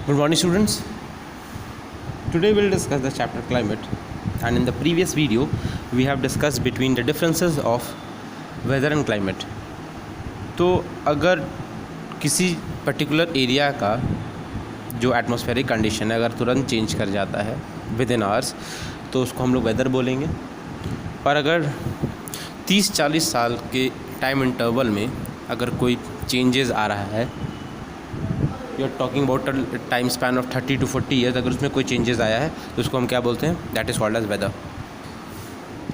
Good morning, students. Today we'll discuss the chapter climate, and in the previous video we have discussed between the differences of weather and climate. तो अगर किसी particular area का जो atmospheric condition है अगर तुरंत change कर जाता है विद इन आवर्स तो उसको हम लोग वेदर बोलेंगे। और अगर 30-40 साल के टाइम इंटरवल में अगर कोई चेंजेस आ रहा है, you are talking about time span of 30 to 40 years, अगर उसमें कोई चेंजेस आया है तो उसको हम क्या बोलते हैं, that is called as weather.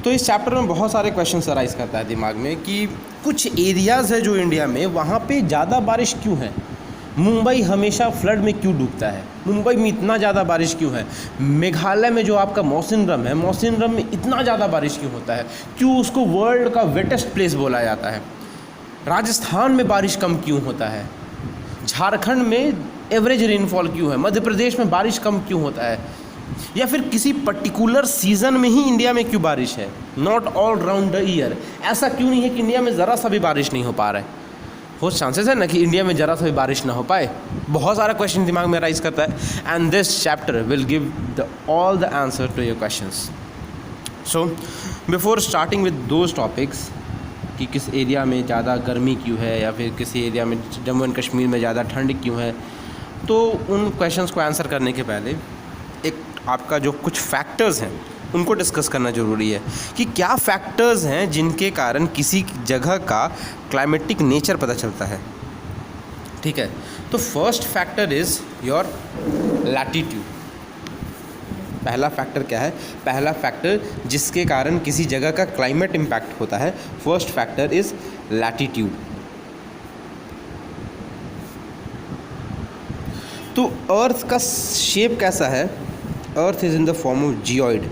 तो इस चैप्टर में बहुत सारे क्वेश्चन अराइज करता है दिमाग में कि कुछ एरियाज़ है जो इंडिया में, वहाँ पे ज़्यादा बारिश क्यों है। मुंबई हमेशा फ्लड में क्यों डूबता है, मुंबई में इतना ज़्यादा बारिश क्यों है। मेघालय में जो आपका मौसिनरम है, मौसिनरम में इतना ज़्यादा बारिश क्यों होता है, क्यों उसको वर्ल्ड का वेटेस्ट प्लेस बोला जाता है। राजस्थान में बारिश कम क्यों होता है, झारखंड में एवरेज रेनफॉल क्यों है, मध्य प्रदेश में बारिश कम क्यों होता है, या फिर किसी पर्टिकुलर सीज़न में ही इंडिया में क्यों बारिश है, not all round the year. ऐसा क्यों नहीं है कि इंडिया में ज़रा सा भी बारिश नहीं हो पा रहा है। हो चांसेस है ना कि इंडिया में ज़रा सा भी बारिश ना हो पाए। बहुत सारा क्वेश्चन दिमाग में राइज करता है and this chapter will give all the answer to your questions. So before starting with those topics कि किस एरिया में ज़्यादा गर्मी क्यों है या फिर किसी एरिया में जम्मू एंड कश्मीर में ज़्यादा ठंड क्यों है, तो उन क्वेश्चंस को आंसर करने के पहले एक आपका जो कुछ फैक्टर्स हैं उनको डिस्कस करना ज़रूरी है कि क्या फैक्टर्स हैं जिनके कारण किसी जगह का क्लाइमेटिक नेचर पता चलता है। ठीक है, तो first factor is your latitude. पहला फैक्टर क्या है, पहला फैक्टर जिसके कारण किसी जगह का क्लाइमेट इम्पैक्ट होता है, फर्स्ट फैक्टर इज़ लैटिट्यूड। तो अर्थ का शेप कैसा है, earth is in the form of geoid.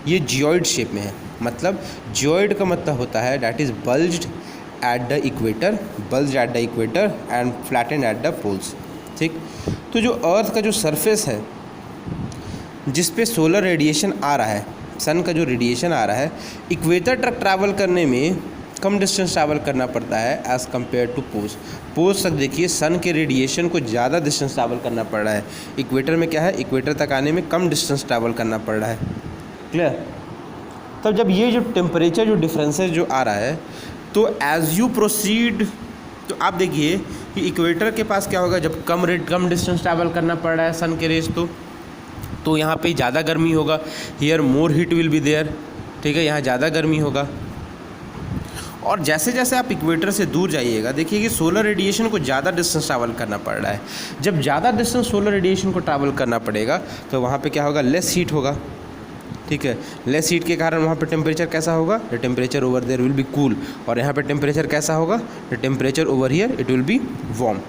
ये जियोइड शेप में है, मतलब जियोइड का मतलब होता है that is bulged at the equator, bulged at the equator and flattened at the poles. ठीक, तो जो अर्थ का जो सरफेस है जिस पे सोलर रेडिएशन आ रहा है, सन का जो रेडिएशन आ रहा है, इक्वेटर तक ट्रैवल करने में कम डिस्टेंस ट्रैवल करना पड़ता है as compare to poles. Poles तक देखिए सन के रेडिएशन को ज़्यादा डिस्टेंस ट्रैवल करना पड़ रहा है, इक्वेटर में क्या है, इक्वेटर तक आने में कम डिस्टेंस ट्रैवल करना पड़ रहा है। क्लियर। तब जब ये जो टेम्परेचर जो डिफरेंसेस जो आ रहा है, तो एज़ यू प्रोसीड, तो आप देखिए कि इक्वेटर के पास क्या होगा, जब कम डिस्टेंस ट्रैवल करना पड़ रहा है सन के रेस, तो यहाँ पे ज़्यादा गर्मी होगा, here more heat will be there. ठीक है, यहाँ ज़्यादा गर्मी होगा। और जैसे जैसे आप इक्वेटर से दूर जाइएगा, देखिए कि सोलर रेडिएशन को ज़्यादा डिस्टेंस ट्रैवल करना पड़ रहा है। जब ज़्यादा डिस्टेंस सोलर रेडिएशन को ट्रैवल करना पड़ेगा तो वहाँ पे क्या होगा, लेस हीट होगा। ठीक है, लेस हीट के कारण वहाँ पे टेम्परेचर कैसा होगा, the temperature over there will be cool. और यहाँ पे टेम्परेचर कैसा होगा, the temperature over here it will be warm.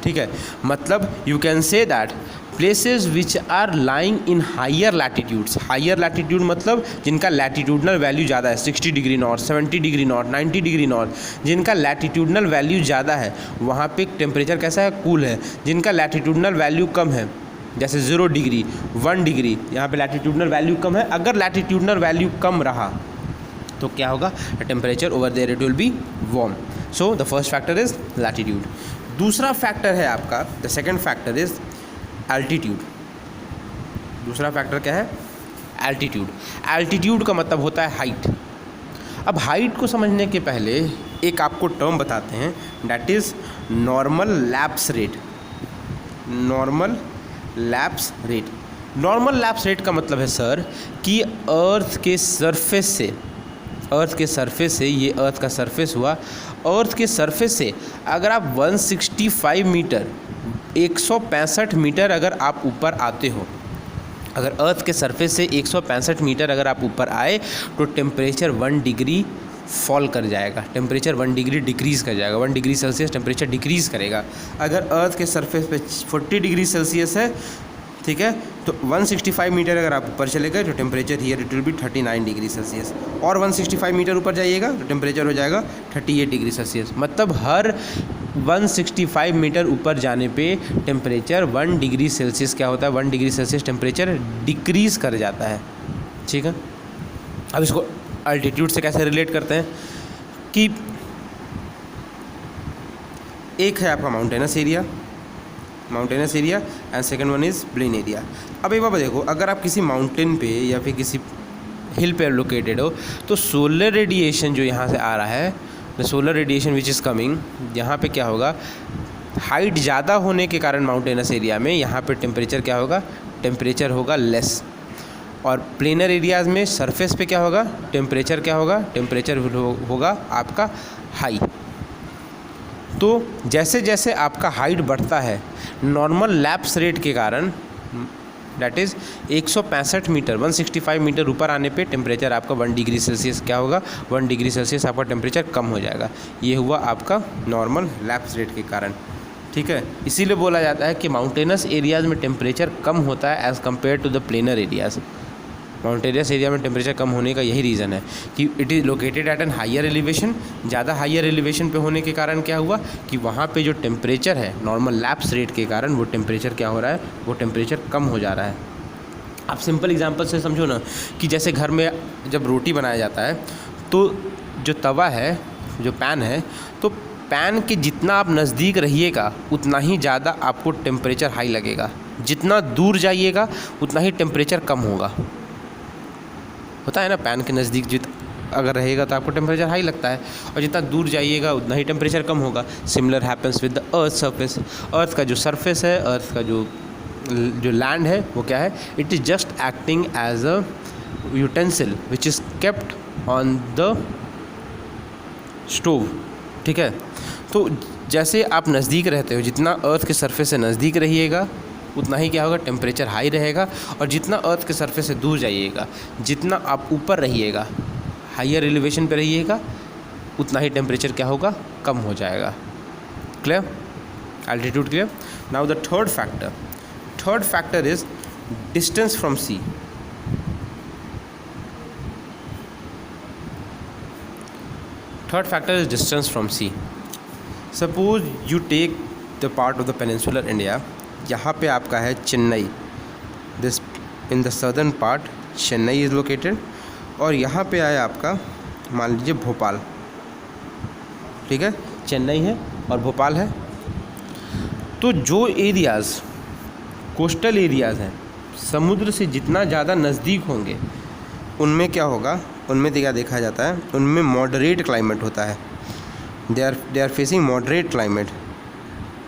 ठीक है, मतलब you can say that places which are lying in higher latitudes, higher latitude मतलब जिनका लैटिट्यूडनल वैल्यू ज़्यादा है, 60 degree north, 70 degree north, 90 degree north, जिनका लैटिट्यूडनल वैल्यू ज़्यादा है वहाँ पे टेम्परेचर कैसा है, कूल है। जिनका लैटिट्यूडनल वैल्यू कम है, जैसे 0 डिग्री 1 डिग्री, यहाँ पे लैटिट्यूडनल वैल्यू कम है, अगर लैटिट्यूडनल वैल्यू कम रहा तो क्या होगा, temperature over there it will be warm. So the first factor is latitude. दूसरा फैक्टर है आपका, the second factor is altitude. दूसरा फैक्टर क्या है, एल्टीट्यूड। एल्टीट्यूड का मतलब होता है हाइट। अब हाइट को समझने के पहले एक आपको टर्म बताते हैं, that is normal lapse rate. Normal lapse rate, normal lapse rate का मतलब है सर कि अर्थ के सरफेस से, अर्थ के सरफेस से, ये अर्थ का सरफेस हुआ, अर्थ के सरफेस से अगर आप 165 मीटर 165 मीटर अगर आप ऊपर आते हो, अगर अर्थ के सरफेस से 165 मीटर अगर आप ऊपर आए तो टेम्परेचर 1 डिग्री फॉल कर जाएगा, टेम्परेचर 1 डिग्री डिक्रीज़ कर जाएगा, 1 डिग्री सेल्सियस टेम्परेचर डिक्रीज़ करेगा। अगर अर्थ के सरफेस पे 40 डिग्री सेल्सियस है, ठीक है, तो 165 मीटर अगर आप ऊपर चले गए तो temperature here it will B 39 degree Celsius, और 165 मीटर ऊपर जाइएगा तो टेम्परेचर हो जाएगा 38 डिग्री सेल्सियस। मतलब हर 165 मीटर ऊपर जाने पे टेम्परेचर 1 डिग्री सेल्सियस क्या होता है, 1 डिग्री सेल्सियस टेम्परेचर डिक्रीज़ कर जाता है। ठीक है, अब इसको अल्टीट्यूड से कैसे रिलेट करते हैं कि एक है आपका mountainous area, mountainous area and second one is plain area. अब एक बात देखो, अगर आप किसी माउंटेन पे या फिर किसी हिल पे लोकेटेड हो तो सोलर रेडिएशन जो यहाँ से आ रहा है, the solar radiation which is coming, यहाँ पे क्या होगा, हाइट ज़्यादा होने के कारण माउंटेनस एरिया में यहाँ पे टेम्परेचर क्या होगा, टेम्परेचर होगा लेस। और प्लेनर एरियाज़ में सरफेस पे क्या होगा, टेम्परेचर क्या होगा, टेम्परेचर होगा आपका हाई। तो जैसे जैसे आपका हाइट बढ़ता है नॉर्मल लैप्स रेट के कारण, डैट इज़ 165 मीटर 165 मीटर ऊपर आने पे टेम्परेचर आपका 1 डिग्री सेल्सियस क्या होगा, 1 डिग्री सेल्सियस आपका टेम्परेचर कम हो जाएगा। ये हुआ आपका नॉर्मल लैप्स रेट के कारण, ठीक है। इसीलिए बोला जाता है कि माउंटेनस एरियाज़ में टेम्परेचर कम होता है as compare to the plainer areas. Mountainous area में टेम्परेचर कम होने का यही रीज़न है कि it is located at an higher elevation. ज़्यादा हायर एलिवेशन पे होने के कारण क्या हुआ कि वहाँ पे जो टेम्परेचर है नॉर्मल लैप्स रेट के कारण वो टेम्परेचर क्या हो रहा है, वो टेम्परेचर कम हो जा रहा है। आप सिंपल एग्जांपल से समझो ना कि जैसे घर में जब रोटी बनाया जाता है तो जो तवा है, जो पैन है, तो पैन के जितना आप नज़दीक रहिएगा उतना ही ज़्यादा आपको टेम्परेचर हाई लगेगा, जितना दूर जाइएगा उतना ही टेम्परेचर कम होगा। होता है ना, पैन के नज़दीक अगर रहेगा तो आपको टेम्परेचर हाई लगता है और जितना दूर जाइएगा उतना ही टेम्परेचर कम होगा। Similar happens with the earth surface. Earth का जो सरफेस है, अर्थ का जो लैंड है वो क्या है, it is just acting as a utensil which is kept on the stove, ठीक है। तो जैसे आप नज़दीक रहते हो, जितना अर्थ के सरफेस से नज़दीक रहिएगा उतना ही क्या होगा, टेम्परेचर हाई रहेगा। और जितना अर्थ के सरफेस से दूर जाइएगा, जितना आप ऊपर रहिएगा, हायर एलिवेशन पे रहिएगा, उतना ही टेम्परेचर क्या होगा, कम हो जाएगा। Clear, altitude clear. Now the third factor is distance from sea. Third factor is distance from sea. Suppose you take the part of the peninsular India. यहाँ पे आपका है Chennai, this in the southern part Chennai is located, और यहाँ पे आया आपका मान लीजिए भोपाल, ठीक है। चेन्नई है और भोपाल है। तो जो एरियाज़ कोस्टल एरियाज़ हैं, समुद्र से जितना ज़्यादा नज़दीक होंगे उनमें क्या होगा, उनमें क्या देखा जाता है, उनमें मॉडरेट क्लाइमेट होता है। They are facing moderate climate,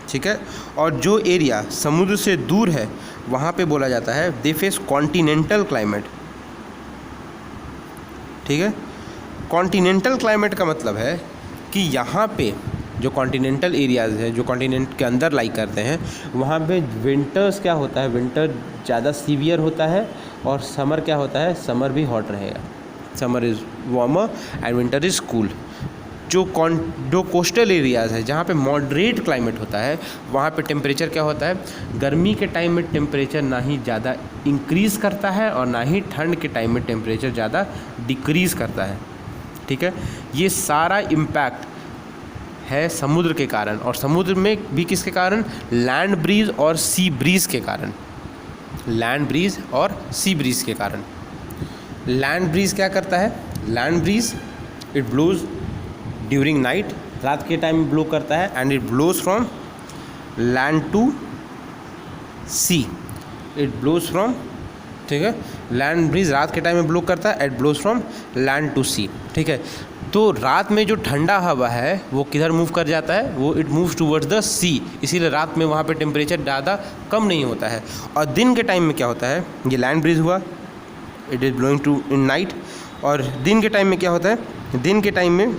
ठीक है। और जो एरिया समुद्र से दूर है वहाँ पे बोला जाता है दे फेस कॉन्टिनेंटल क्लाइमेट, ठीक है। कॉन्टिनेंटल क्लाइमेट का मतलब है कि यहाँ पे जो कॉन्टिनेंटल एरियाज़ है, जो कॉन्टिनेंट के अंदर लाई करते हैं, वहाँ पे विंटर्स क्या होता है, विंटर ज़्यादा सीवियर होता है और समर क्या होता है, समर भी हॉट रहेगा। Summer is warmer and winter is cool. जो कोस्टल एरियाज़ है जहाँ पे मॉडरेट क्लाइमेट होता है वहाँ पे टेम्परेचर क्या होता है, गर्मी के टाइम में टेम्परेचर ना ही ज़्यादा इंक्रीज़ करता है और ना ही ठंड के टाइम में टेम्परेचर ज़्यादा डिक्रीज़ करता है, ठीक है। ये सारा इम्पैक्ट है समुद्र के कारण, और समुद्र में भी किसके कारण, लैंड ब्रीज और सी ब्रीज के कारण। लैंड ब्रीज और सी ब्रीज के कारण। लैंड ब्रीज क्या करता है, land breeze it blows during night, रात के टाइम में ब्लो करता है, and it blows from land to sea, it blows from, ठीक है। लैंड ब्रीज रात के टाइम में ब्लो करता है, it blows from land to sea, ठीक है। तो रात में जो ठंडा हवा है वो किधर मूव कर जाता है, वो इट मूव्स टूवर्ड्स द सी, इसीलिए रात में वहाँ पे टेम्परेचर ज़्यादा कम नहीं होता है। और दिन के टाइम में क्या होता है, ये लैंड ब्रीज हुआ, it is blowing to in night, और दिन के टाइम में क्या होता है, दिन के टाइम में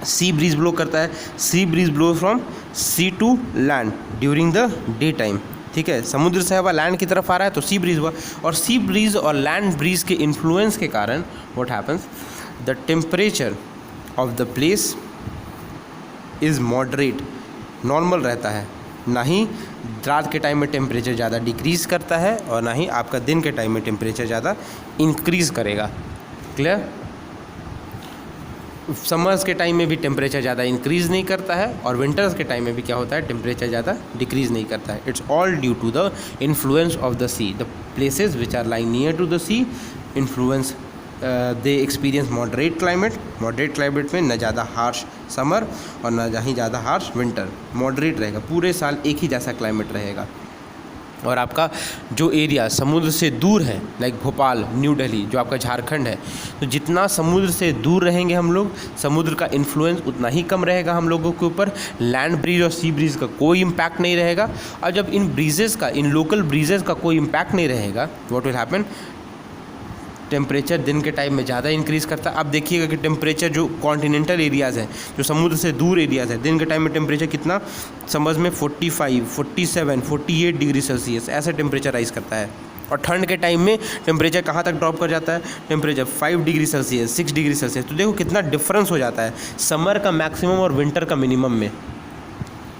सी ब्रीज ब्लो करता है, sea breeze blow from sea to land during the day time, ठीक है। समुद्र से हवा लैंड की तरफ आ रहा है तो सी ब्रीज हुआ, और सी ब्रीज और लैंड ब्रीज के इन्फ्लुएंस के कारण what happens, the temperature of the place is moderate, normal रहता है, ना ही रात के टाइम में टेम्परेचर ज़्यादा डिक्रीज़ करता है और ना ही आपका दिन के टाइम में टेम्परेचर ज़्यादा इंक्रीज़ करेगा। क्लियर। समर्स के टाइम में भी टेम्परेचर ज़्यादा इंक्रीज़ नहीं करता है, और विंटर्स के टाइम में भी क्या होता है, टेम्परेचर ज़्यादा डिक्रीज़ नहीं करता है। It's all due to the influence of the sea. The places which are lying near to the sea influence they experience moderate climate में न ज़्यादा हार्श समर और न ही ज़्यादा हार्श विंटर, मॉडरेट रहेगा, पूरे साल एक ही जैसा क्लाइमेट रहेगा। और आपका जो एरिया समुद्र से दूर है, लाइक भोपाल, न्यू दिल्ली, जो आपका झारखंड है, तो जितना समुद्र से दूर रहेंगे हम लोग, समुद्र का इन्फ्लुएंस उतना ही कम रहेगा हम लोगों के ऊपर, लैंड ब्रीज और सी ब्रीज का कोई इम्पैक्ट नहीं रहेगा। और जब इन लोकल ब्रीजेज़ का कोई इम्पैक्ट नहीं रहेगा, व्हाट विल हैपन, टेम्परेचर दिन के टाइम में ज़्यादा इंक्रीज़ करता है। अब देखिएगा कि टेम्परेचर जो कॉन्टिनेंटल एरियाज़ हैं, जो समुद्र से दूर एरियाज़ हैं, दिन के टाइम में टेम्परेचर कितना, समझ में 45, 47, 48 डिग्री सेल्सियस ऐसा टेम्परेचर राइज़ करता है। और ठंड के टाइम में टेम्परेचर कहाँ तक ड्रॉप कर जाता है, temperature 5 degree Celsius, 6 degree Celsius. तो देखो कितना डिफरेंस हो जाता है समर का मैक्सिमम और विंटर का मिनिमम में।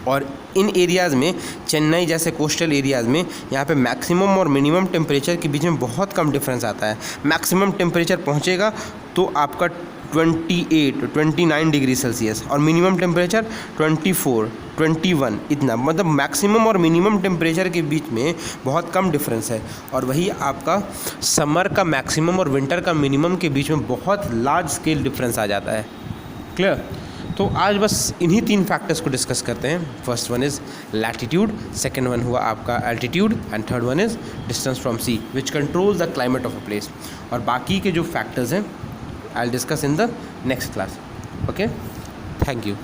और इन एरियाज़ में, चेन्नई जैसे कोस्टल एरियाज़ में, यहाँ पे मैक्सिमम और मिनिमम टेम्परेचर के बीच में बहुत कम डिफरेंस आता है। मैक्सिमम टेम्परेचर पहुँचेगा तो आपका 29 डिग्री सेल्सियस और मिनिमम टेम्परेचर 24, 21, इतना, मतलब मैक्सिमम और मिनिमम टेम्परेचर के बीच में बहुत कम डिफरेंस है। और वही आपका समर का मैक्सिमम और विंटर का मिनिमम के बीच में बहुत लार्ज स्केल डिफरेंस आ जाता है। क्लियर? तो आज बस इन्हीं 3 फैक्टर्स को डिस्कस करते हैं। First one is latitude, second one हुआ आपका altitude, and third one is distance from sea which controls the climate of a place. और बाकी के जो फैक्टर्स हैं I will discuss in the next class. Okay, thank you.